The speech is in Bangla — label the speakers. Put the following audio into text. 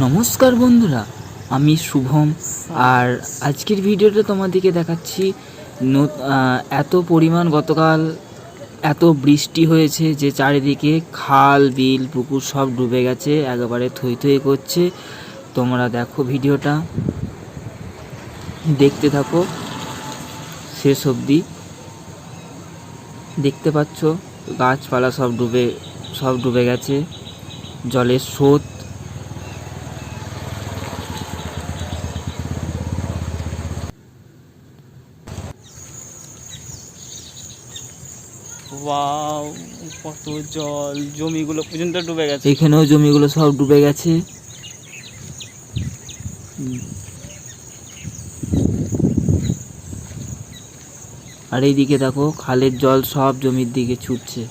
Speaker 1: নমস্কার বন্ধুরা, আমি শুভম। আর আজকের ভিডিওটা তোমাদেরকে দেখাচ্ছি এত পরিমাণ গতকাল এত বৃষ্টি হয়েছে যে চারিদিকে খাল বিল পুকুর সব ডুবে গেছে, একেবারে থই থই করছে। তোমরা দেখো, ভিডিওটা দেখতে থাকো শেষ অবধি। দেখতে পাচ্ছ গাছপালা সব ডুবে গেছে, জলের স্রোত।
Speaker 2: ওয়াও, কত জল! জমিগুলো পর্যন্ত ডুবে গেছে।
Speaker 1: এখানেও জমিগুলো সব ডুবে গেছে। আর এইদিকে দেখো, খালের জল সব জমির দিকে ছুটছে।